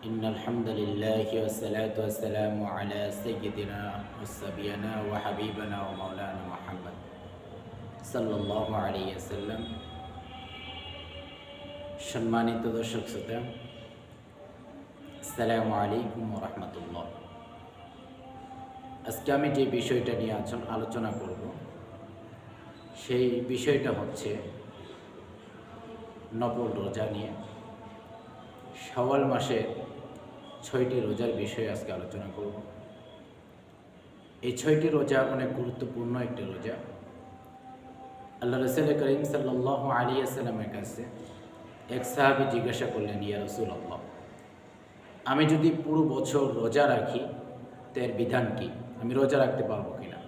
إن الحمد لله والصلاة والسلام على سيدنا وسبينا وحبيبنا ومولانا محمد صلى الله عليه وسلم। সম্মানিত দর্শক শ্রোতা, আসসালামু আলাইকুম ওয়া রাহমাতুল্লাহ। আজকে আমি যে বিষয়টা নিয়ে আলোচনা করব সেই বিষয়টা হচ্ছে নফল রোজা নিয়ে। শাওয়াল মাসের 6টি রোজার বিষয়ে আজকে আলোচনা করব। এই 6টি রোজা অনেক গুরুত্বপূর্ণ একটি রোজা। আল্লাহ রাসূল করিম সাল্লাল্লাহু আলাইহি ওয়াসাল্লামের কাছে এক সাহাবী জিজ্ঞাসা করলেন, ইয়া রাসূলুল্লাহ, আমি যদি পুরো বছর রোজা রাখি তো এর বিধান কি? আমি রোজা রাখতে পারবো কিনা?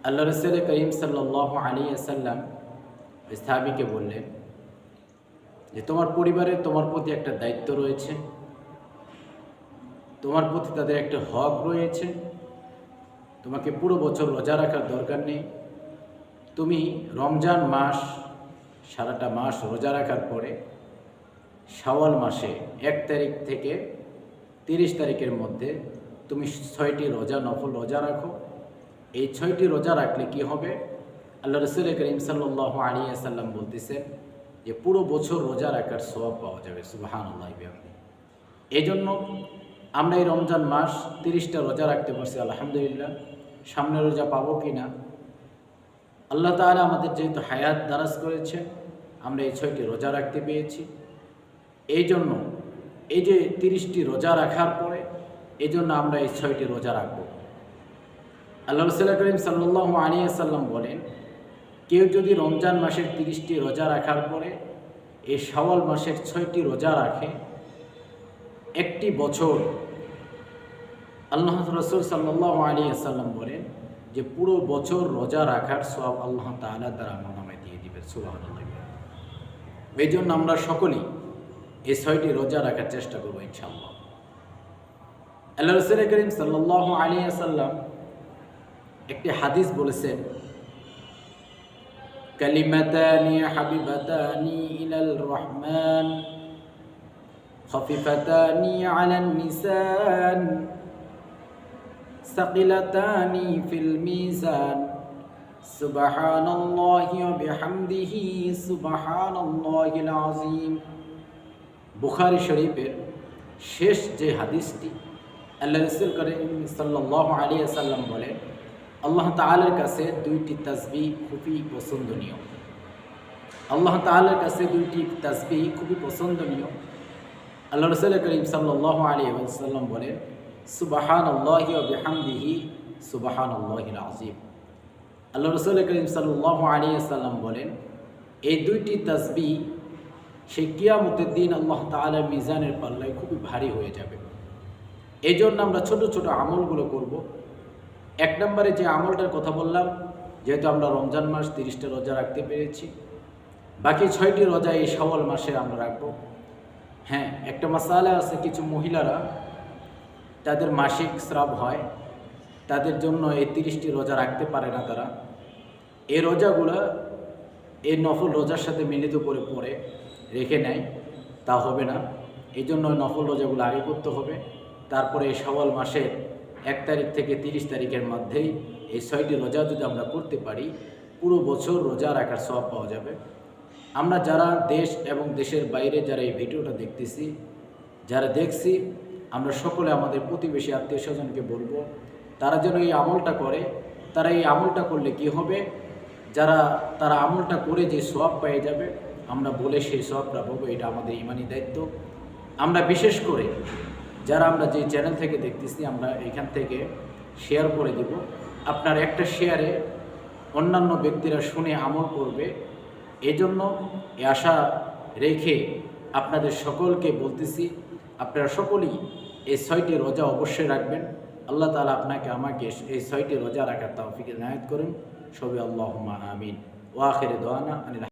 আল্লাহ রাসূল করিম সাল্লাল্লাহু আলাইহি ওয়াসাল্লাম ওই সাহাবীকে বললেন যে তোমার পরিবারের তোমার প্রতি একটা দায়িত্ব রয়েছে, তোমার প্রতি তাদের একটা হক রয়েছে। তোমাকে পুরো বছর রোজা রাখার দরকার নেই। তুমি রমজান মাস সারাটা মাস রোজা রাখার পরে শাওয়াল মাসে 1 তারিখ থেকে 30 তারিখের মধ্যে তুমি 6টি রোজা, নফল রোজা রাখো। এই 6টি রোজা রাখলে কি হবে? আল্লাহ রাসূল করিম সাল্লাল্লাহু আলাইহি ওয়াসাল্লাম বলতেছেন যে পুরো বছর রোজা রাখার সওয়াব পাওয়া যাবে। সুবহানাল্লাহ। এই জন্য আমরা এই রমজান মাস 30টা রোজা রাখতে পারছি, আলহামদুলিল্লাহ। সামনে রোজা পাবো কি না, আল্লাহ তাআলা আমাদের যেহেতু হায়াত দারাজ করেছে, আমরা এই 6টি রোজা রাখতে পেরেছি। এই জন্য এই যে 30টি রোজা রাখার পরে এই জন্য আমরা এই 6টি রোজা রাখব। আল্লাহ রাসূল করিম সাল্লাল্লাহু আলাইহি ওয়াসাল্লাম বলেন, কেউ যদি রমজান মাসের 30টি রোজা রাখার পরে এই শাওয়াল মাসের 6টি রোজা রাখে, একটি বছর আল্লাহ রাসূল সাল্লাল্লাহু আলাইহি ওয়াসাল্লাম বলেন যে পুরো বছর রোজা রাখার সওয়াব আল্লাহ তাআলা তার আমলনামায় দিয়ে দিবেন। সুবহানাল্লাহ। এই জন্য আমরা সকলেই এই 6টি রোজা রাখার চেষ্টা করব ইনশাআল্লাহ। আল্লাহ রাসূল করিম সাল্লাল্লাহু আলাইহি ওয়াসাল্লাম একটি হাদিস বলেছেন, কালিমাতানি হাবিবাতানি ইলাল রহমান খাফিফাতানি আলান নিসান সাকিলাতানি ফিল মিজান সুবহানাল্লাহি ওয়া বিহামদিহি সুবহানাল্লাহিল আযীম। বুখারী শরীফের শেষ যে হাদিসটি, আল্লাহ রাসূল করিম সাল্লাল্লাহু আলাইহি ওয়াসাল্লাম বলেন, আল্লাহ তাআলার কাছে 2টি তাসবিহ খুবই পছন্দনীয়। আল্লাহ তাআলার কাছে 2টি তাসবিহ খুবই পছন্দনীয়। আল্লাহ রাসূল করিম সাল্লাল্লাহু আলাইহি ওয়াসাল্লাম বলেন, সুবহানাল্লাহি ওয়া বিহামদিহি সুবহানাল্লাহিল আযীম। আল্লাহ রাসূল করিম সাল্লাল্লাহু আলাইহি ওয়াসাল্লাম বলেন, এই 2টি তাসবিহ সেই কিয়ামতের দিন আল্লাহ তাআলার মিজানের পাল্লায় খুবই ভারী হয়ে যাবে। এই জন্য আমরা ছোট ছোট আমলগুলো করব। 1 নম্বরে যে আমলটার কথা বললাম, যেহেতু আমরা রমজান মাস 30টা রোজা রাখতে পেরেছি, বাকি 6টি রোজা এই শাওয়াল মাসে আমরা রাখবো। হ্যাঁ, একটা মাসালা আছে, কিছু মহিলারা তাদের মাসিক স্রাব হয়, তাদের জন্য এই 30টি রোজা রাখতে পারে না। তারা এই রোজাগুলো এই নফল রোজার সাথে মিলিত করে পরে রেখে নেয়, তা হবে না। এই জন্য নফল রোজাগুলো আগে করতে হবে। তারপরে এই শাওয়াল মাসের 1 তারিখ থেকে 30 তারিখের মধ্যেই এই 6টি রোজা যদি আমরা করতে পারি, পুরো বছর রোজা রাখার সওয়াব পাওয়া যাবে। আমরা যারা দেশ এবং দেশের বাইরে যারা এই ভিডিওটা দেখতেছি, যারা দেখছি, আমরা সকলে আমাদের প্রতিবেশী আত্মীয় স্বজনকে বলবো তারা যেন এই আমলটা করে। তারা এই আমলটা করলে কি হবে, তারা আমলটা করে যে সওয়াব পেয়ে যাবে, আমরা বলে সেই সওয়াবটা পাবো। এটা আমাদের ঈমানি দায়িত্ব। আমরা বিশেষ করে যারা আমরা যে চ্যানেল থেকে দেখতেছি, আমরা এখান থেকে শেয়ার করে দেব। আপনার একটা শেয়ারে অন্যান্য ব্যক্তিরা শুনে আমল করবে, এজন্য এই আশা রেখে আপনাদের সকলকে বলতেছি, আপনারা সকলেই এই 6টি রোজা অবশ্যই রাখবেন। আল্লাহ তাআলা আপনাকে আমাকে এই 6টি রোজা রাখার তৌফিক ইনায়াত করুন। সবাই আল্লাহুম্মা আমিন। ওয়া আখিরু দাওয়ানা।